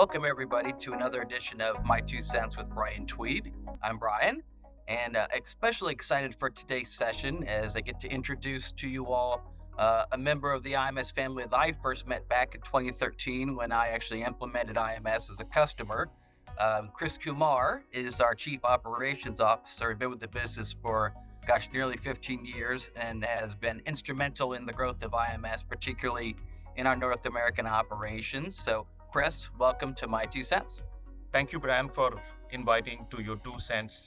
Welcome, everybody, to another edition of My Two Cents with Bryan Tweed. I'm Bryan, and especially excited for today's session as I get to introduce to you all a member of the IMS family that I first met back in 2013 when I actually implemented IMS as a customer. Kris Kumar is our Chief Operations Officer, been with the business for, nearly 15 years and has been instrumental in the growth of IMS, particularly in our North American operations. So, Kris, welcome to My Two Cents. Thank you, Bryan, for inviting to your 2 cents.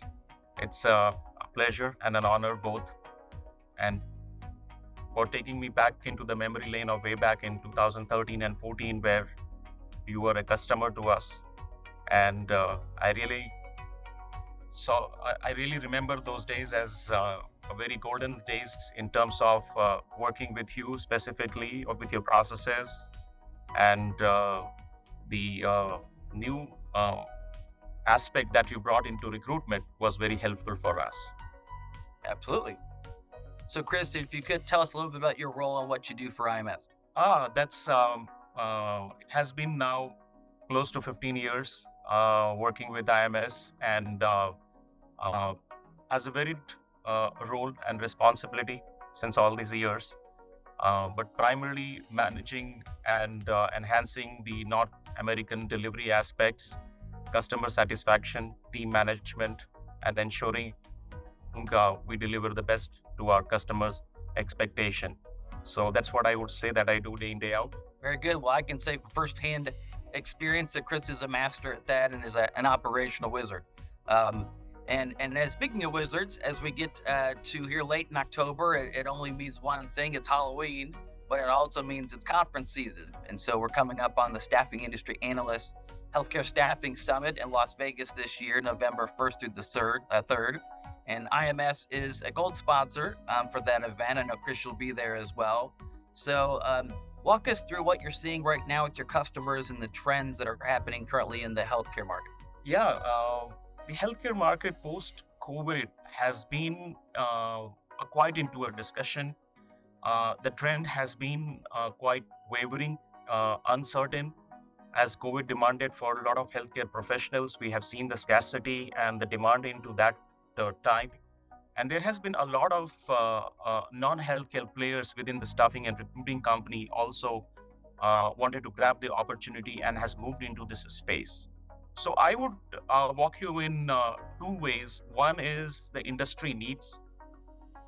It's a pleasure and an honor both, and for taking me back into the memory lane of way back in 2013 and 14, where you were a customer to us. And I really remember those days as a very golden days in terms of working with you specifically or with your processes, and the new aspect that you brought into recruitment was very helpful for us. Absolutely. So, Kris, if you could tell us a little bit about your role and what you do for IMS. It has been now close to 15 years working with IMS, and has a varied role and responsibility since all these years, but primarily managing and enhancing the North American delivery aspects, customer satisfaction, team management, and ensuring we deliver the best to our customers' expectation. So that's what I would say that I do day in, day out. Very good. Well, I can say from firsthand experience that Kris is a master at that and is an operational wizard. And as speaking of wizards, as we get to here late in October, it only means one thing: it's Halloween, but it also means it's conference season. And so we're coming up on the Staffing Industry Analyst Healthcare Staffing Summit in Las Vegas this year, November 1st through the 3rd. And IMS is a gold sponsor for that event. I know Kris will be there as well. So walk us through what you're seeing right now with your customers and the trends that are happening currently in the healthcare market. Yeah, the healthcare market post-COVID has been quite into a discussion. The trend has been quite wavering, uncertain. As COVID demanded for a lot of healthcare professionals, we have seen the scarcity and the demand into that time. And there has been a lot of non-healthcare players within the staffing and recruiting company also wanted to grab the opportunity and has moved into this space. So I would walk you in two ways. One is the industry needs,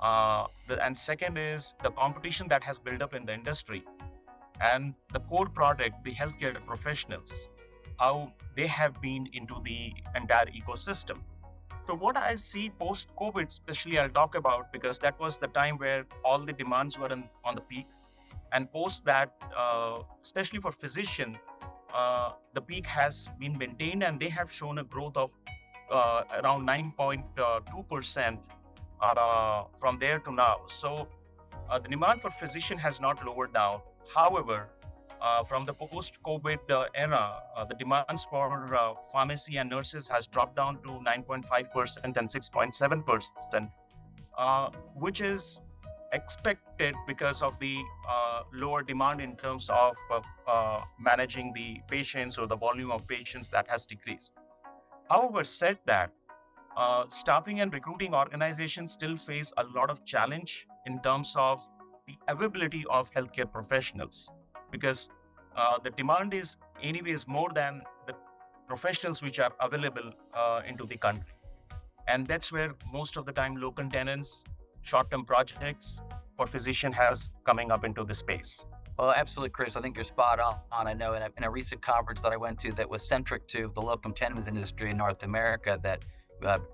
and second is the competition that has built up in the industry, and the core product, the healthcare professionals, how they have been into the entire ecosystem. So what I see post-COVID, especially I'll talk about, because that was the time where all the demands were on the peak. And post that, especially for physician, the peak has been maintained, and they have shown a growth of around 9.2% from there to now. So the demand for physician has not lowered down. However, from the post-COVID era, the demands for pharmacy and nurses has dropped down to 9.5% and 6.7%, which is expected because of the lower demand in terms of managing the patients, or the volume of patients that has decreased. However, said that, staffing and recruiting organizations still face a lot of challenge in terms of the availability of healthcare professionals, because the demand is anyways more than the professionals which are available into the country. And that's where most of the time locum tenens, short-term projects for physician has coming up into the space. Well, absolutely, Kris. I think you're spot on. I know in a recent conference that I went to that was centric to the locum tenens industry in North America, that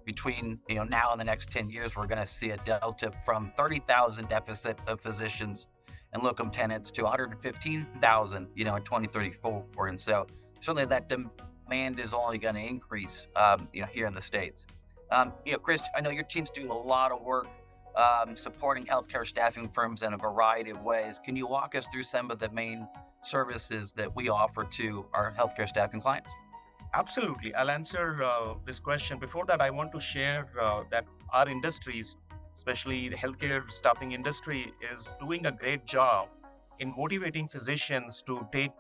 between now and the next 10 years, we're going to see a delta from 30,000 deficit of physicians and locum tenens to 115,000, in 2034. And so certainly that demand is only going to increase, here in the States. Kris, I know your team's doing a lot of work supporting healthcare staffing firms in a variety of ways. Can you walk us through some of the main services that we offer to our healthcare staffing clients? Absolutely. I'll answer this question. Before that, I want to share that our industries, especially the healthcare staffing industry, is doing a great job in motivating physicians to take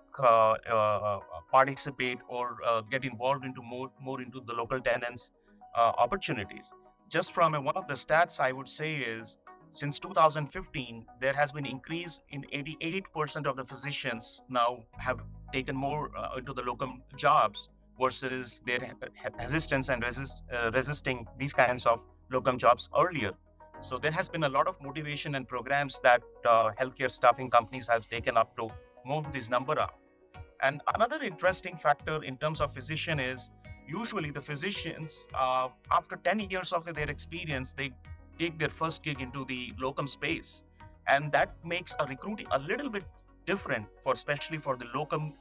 participate or get involved into more into the local tenants opportunities. Just from one of the stats I would say is, since 2015, there has been increase in 88% of the physicians now have taken more into the locum jobs versus their resistance and resisting these kinds of locum jobs earlier. So there has been a lot of motivation and programs that healthcare staffing companies have taken up to move this number up. And another interesting factor in terms of physician is, usually the physicians, after 10 years of their experience, they take their first gig into the locum space. And that makes a recruiting a little bit different, for especially for the locum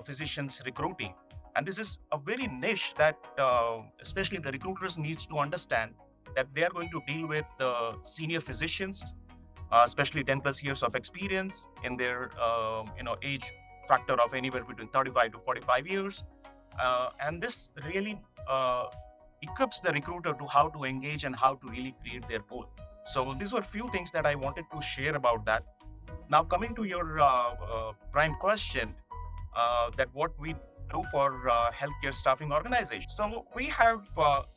physicians recruiting. And this is a very niche that especially the recruiters needs to understand, that they are going to deal with the senior physicians, especially 10 plus years of experience in their age factor of anywhere between 35 to 45 years. And this really equips the recruiter to how to engage and how to really create their pool. So these were a few things that I wanted to share about that. Now, coming to your prime question, that what we do for healthcare staffing organizations. So we have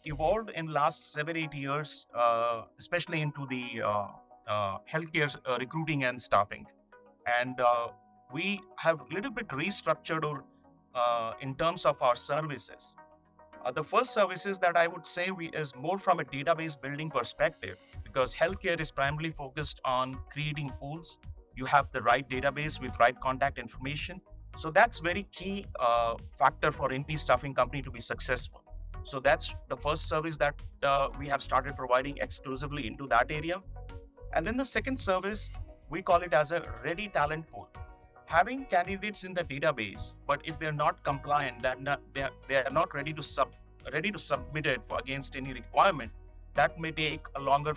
evolved in last 7-8 years, especially into the healthcare recruiting and staffing. And we have a little bit restructured or in terms of our services. The first services that I would say is more from a database building perspective, because healthcare is primarily focused on creating pools. You have the right database with right contact information. So that's very key factor for any staffing company to be successful. So that's the first service that we have started providing exclusively into that area. And then the second service, we call it as a ready talent pool. Having candidates in the database, but if they're not compliant, they are not ready to submit it for against any requirement, that may take a longer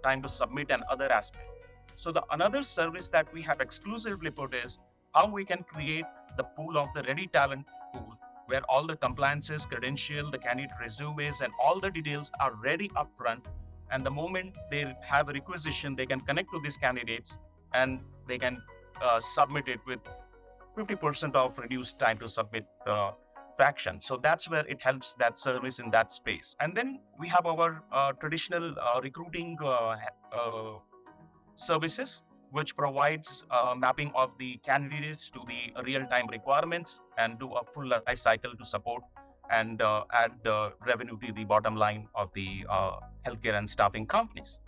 time to submit and other aspects. So the another service that we have exclusively put is how we can create the pool of the ready talent pool, where all the compliances, credential, the candidate resumes, and all the details are ready upfront. And the moment they have a requisition, they can connect to these candidates and they can submit it with 50% of reduced time to submit fraction. So that's where it helps that service in that space. And then we have our traditional recruiting services, which provides mapping of the candidates to the real-time requirements and do a full life cycle to support and add revenue to the bottom line of the healthcare and staffing companies.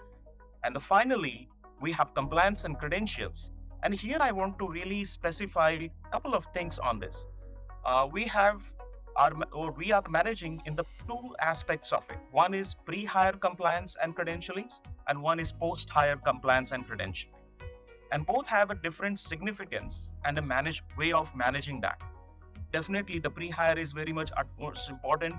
And finally, we have compliance and credentials. And here I want to really specify a couple of things on this. We are managing in the two aspects of it. One is pre-hire compliance and credentialing, and one is post-hire compliance and credentialing. And both have a different significance and a way of managing that. Definitely, the pre-hire is very much utmost important.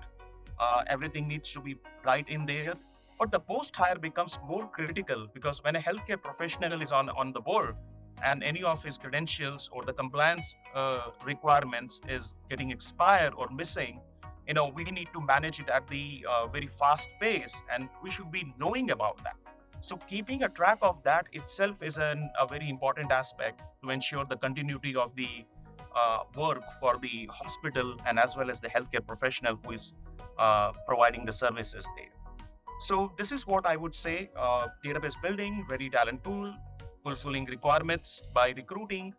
Everything needs to be right in there. But the post-hire becomes more critical, because when a healthcare professional is on the board and any of his credentials or the compliance requirements is getting expired or missing, we need to manage it at the very fast pace, and we should be knowing about that. So keeping a track of that itself is a very important aspect to ensure the continuity of the work for the hospital and as well as the healthcare professional who is providing the services there. So this is what I would say: database building, ready talent pool, fulfilling requirements by recruiting,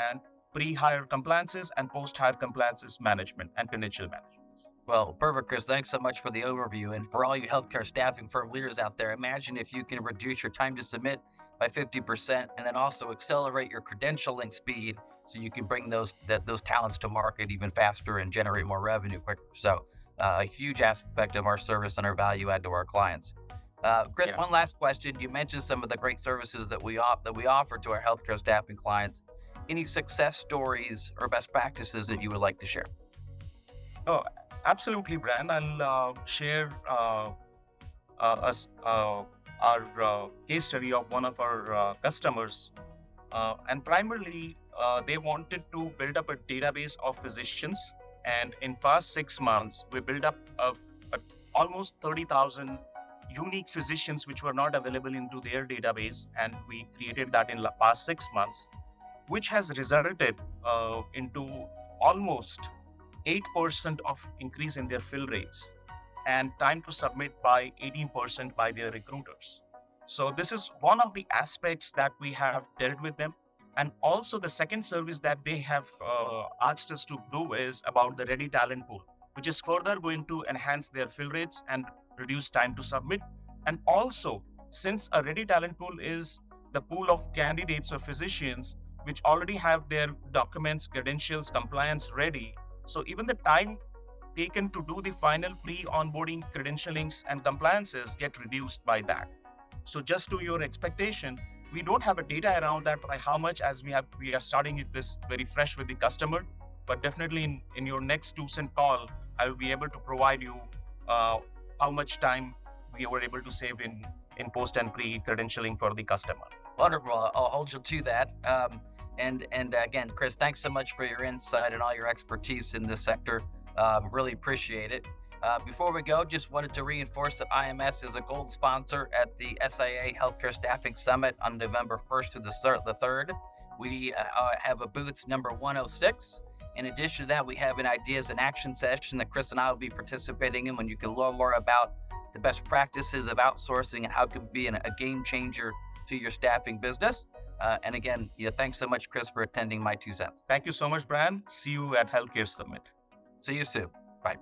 and pre-hire compliances and post-hire compliances management and credential management. Well, perfect, Kris. Thanks so much for the overview. And for all you healthcare staffing firm leaders out there, imagine if you can reduce your time to submit by 50% and then also accelerate your credentialing speed so you can bring those talents to market even faster and generate more revenue quicker. So a huge aspect of our service and our value add to our clients. Kris, One last question. You mentioned some of the great services that we offer to our healthcare staffing clients. Any success stories or best practices that you would like to share? Oh, absolutely, Bryan. I'll share our case study of one of our customers. And primarily, they wanted to build up a database of physicians. And in past 6 months, we built up almost 30,000 unique physicians which were not available into their database. And we created that in the past 6 months. which has resulted into almost 8% of increase in their fill rates and time to submit by 18% by their recruiters. So this is one of the aspects that we have dealt with them. And also the second service that they have asked us to do is about the ready talent pool, which is further going to enhance their fill rates and reduce time to submit. And also, since a ready talent pool is the pool of candidates or physicians which already have their documents, credentials, compliance ready, so even the time taken to do the final pre-onboarding credentialings and compliances get reduced by that. So just to your expectation, we don't have a data around that by how much, as we are starting it this very fresh with the customer, but definitely in your next 2 cent call, I will be able to provide you how much time we were able to save in post and pre-credentialing for the customer. Wonderful. I'll hold you to that. And again, Kris, thanks so much for your insight and all your expertise in this sector. Really appreciate it. Before we go, just wanted to reinforce that IMS is a gold sponsor at the SIA Healthcare Staffing Summit on November 1st to the 3rd. We have a booth number 106. In addition to that, we have an ideas and action session that Kris and I will be participating in, when you can learn more about the best practices of outsourcing and how it can be a game changer to your staffing business. And again, thanks so much, Kris, for attending my 2 cents. Thank you so much, Bryan. See you at Healthcare Summit. See you soon. Bye.